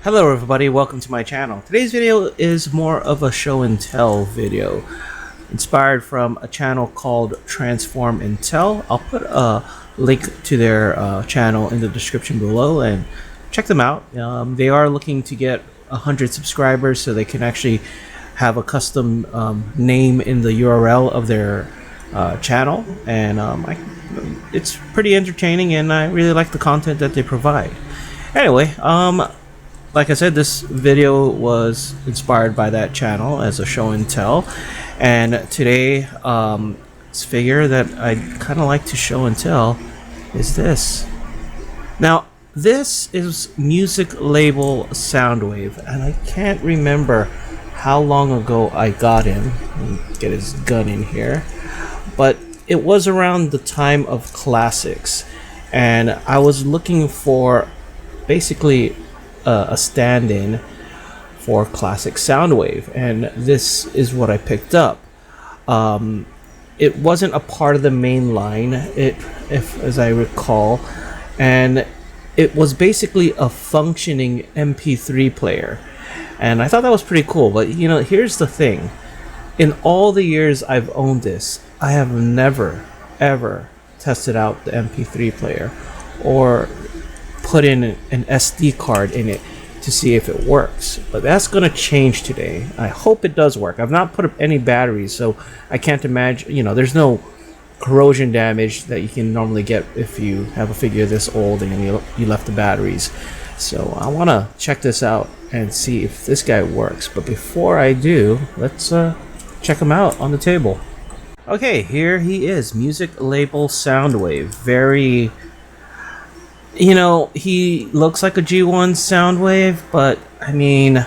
Hello everybody, welcome to my channel. Today's video is more of a show and tell video, inspired from a channel called Transform and Tell. I'll put a link to their channel in the description below and check them out. They are looking to get 100 subscribers so they can actually have a custom name in the URL of their channel, and it's pretty entertaining and I really like the content that they provide. Anyway, like I said, this video was inspired by that channel as a show and tell, and today this figure that I kind of like to show and tell is this. Now this is music label Soundwave, and I can't remember how long ago I got him. Let me get his gun in here, but it was around the time of classics, and I was looking for basically a stand-in for classic Soundwave, and this is what I picked up. It wasn't a part of the main line, as I recall, and it was basically a functioning MP3 player, and I thought that was pretty cool. But you know, here's the thing: in all the years I've owned this, I have never ever tested out the MP3 player or put in an SD card in it to see if it works. But that's gonna change today. I hope it does work. I've not put up any batteries, so I can't imagine, you know, there's no corrosion damage that you can normally get if you have a figure this old and you left the batteries. So I want to check this out and see if this guy works. But before I do, let's check him out on the table. Okay, here he is, music label Soundwave. Very, you know, he looks like a G1 Soundwave, but I mean,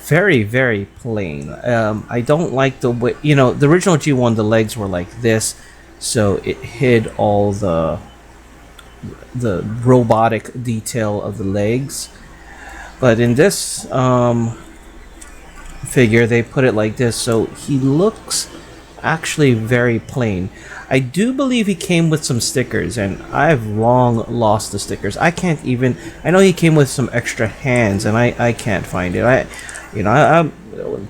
very plain. I don't like the way, you know, the original G1, the legs were like this, so it hid all the robotic detail of the legs. But in this figure, they put it like this, so he looks actually very plain. I do believe he came with some stickers, and I've long lost the stickers. I can't even, I know he came with some extra hands, and I can't find it. I'm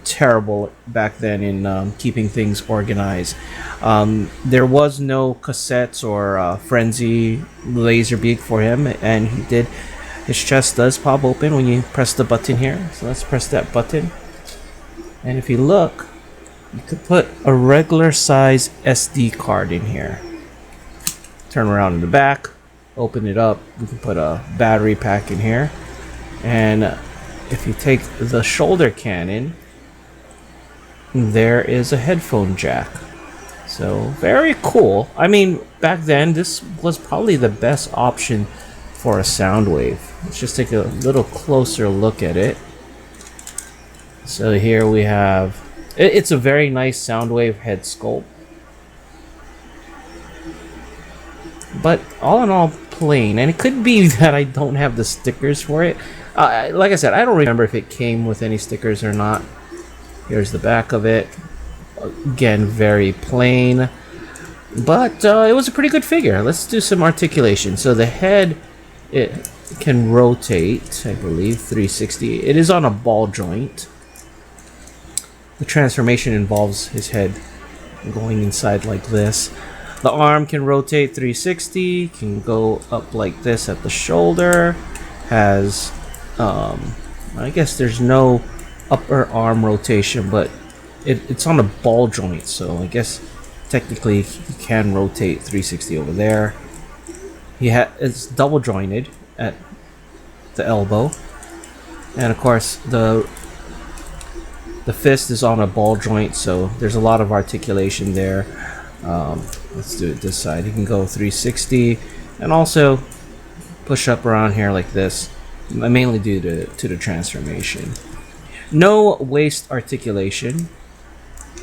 terrible back then in keeping things organized. There was no cassettes or Frenzy Laserbeak for him, and his chest does pop open when you press the button here. So let's press that button, and if you look, you could put a regular size SD card in here. Turn around in the back, open it up, we can put a battery pack in here, and if you take the shoulder cannon, there is a headphone jack. So very cool. I mean, back then this was probably the best option for a Soundwave. Let's just take a little closer look at it. So here we have, it's a very nice Soundwave head sculpt, but all in all plain. And it could be that I don't have the stickers for it. Like I said, I don't remember if it came with any stickers or not. Here's the back of it. Again, very plain, but it was a pretty good figure. Let's do some articulation. So the head, it can rotate, I believe, 360. It is on a ball joint. The transformation involves his head going inside like this. The arm can rotate 360, can go up like this at the shoulder. Has, I guess there's no upper arm rotation, but it's on a ball joint, so I guess technically he can rotate 360 over there. It's double jointed at the elbow, and of course the fist is on a ball joint, so there's a lot of articulation there. Let's do it this side. You can go 360 and also push up around here like this, mainly due to the transformation. No waist articulation.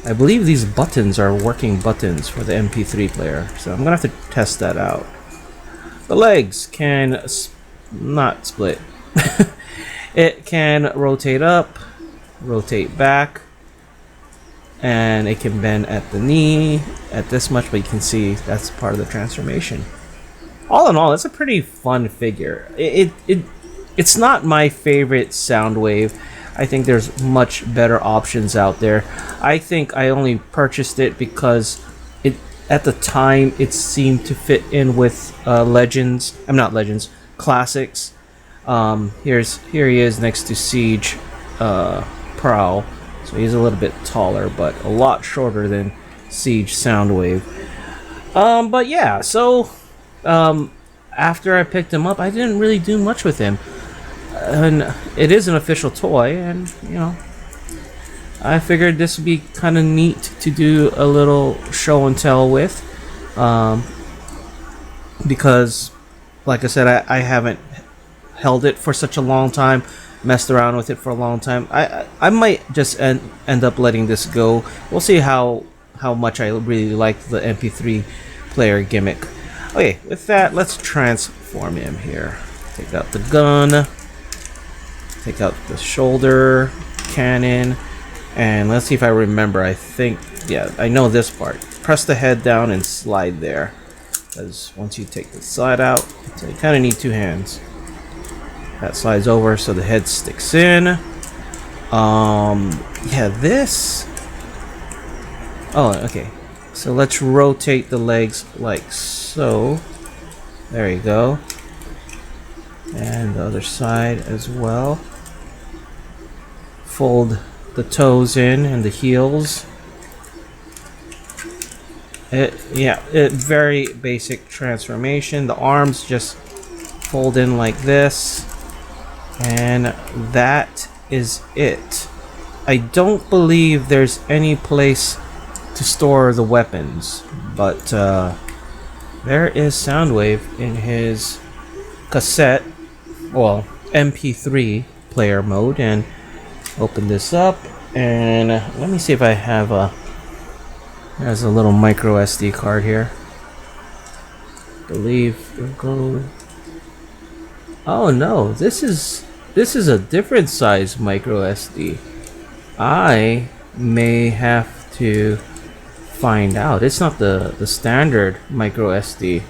I believe these buttons are working buttons for the MP3 player, so I'm gonna have to test that out. The legs can not split. It can rotate up, rotate back, and it can bend at the knee at this much, but you can see that's part of the transformation. All in all, it's a pretty fun figure. It's not my favorite Soundwave. I think there's much better options out there. I think I only purchased it because it at the time it seemed to fit in with Legends. I'm not Legends, Classics. Here he is next to Siege Prowl. So he's a little bit taller, but a lot shorter than Siege Soundwave. But yeah, so after I picked him up, I didn't really do much with him. And it is an official toy, and you know, I figured this would be kind of neat to do a little show and tell with, because like I said, I haven't held it for such a long time, messed around with it for a long time. I might just end up letting this go. We'll see how much I really like the MP3 player gimmick. Okay, with that, let's transform him here. Take out the gun. Take out the shoulder cannon, and let's see if I remember. I think, yeah, I know this part. Press the head down and slide there, because once you take the side out, so you kind of need two hands. That slides over so the head sticks in. Yeah, this. Oh, okay. So let's rotate the legs like so. There you go. And the other side as well. Fold the toes in and the heels. Very basic transformation. The arms just fold in like this, and that is it. I don't believe there's any place to store the weapons, but there is Soundwave in his cassette, well, MP3 player mode, and open this up, and let me see if I have there's a little micro SD card here. Oh no, this is a different size micro SD. I may have to find out. It's not the standard micro SD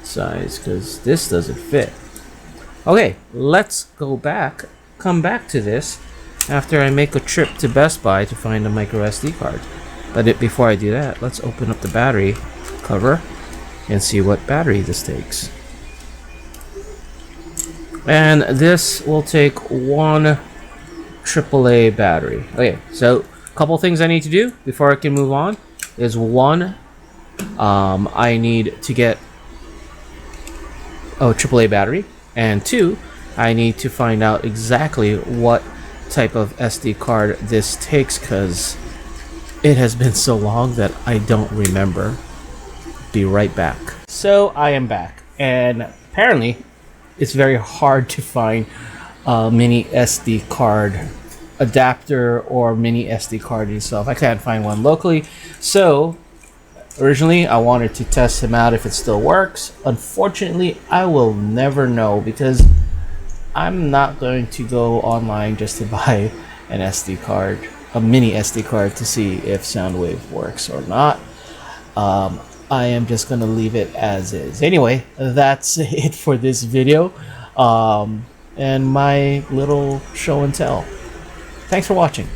size, because this doesn't fit. Okay, let's come back to this after I make a trip to Best Buy to find a micro SD card. But before I do that, let's open up the battery cover and see what battery this takes. And this will take one AAA battery. Okay, so a couple things I need to do before I can move on is one, I need to get a AAA battery, and two, I need to find out exactly what type of SD card this takes, because it has been so long that I don't remember. Be right back. So I am back, and apparently it's very hard to find a mini SD card adapter or mini SD card itself. I can't find one locally, so originally I wanted to test him out if it still works. Unfortunately, I will never know, because I'm not going to go online just to buy an SD card, a mini SD card, to see if Soundwave works or not. I am just gonna leave it as is. Anyway, that's it for this video, and my little show and tell. Thanks for watching.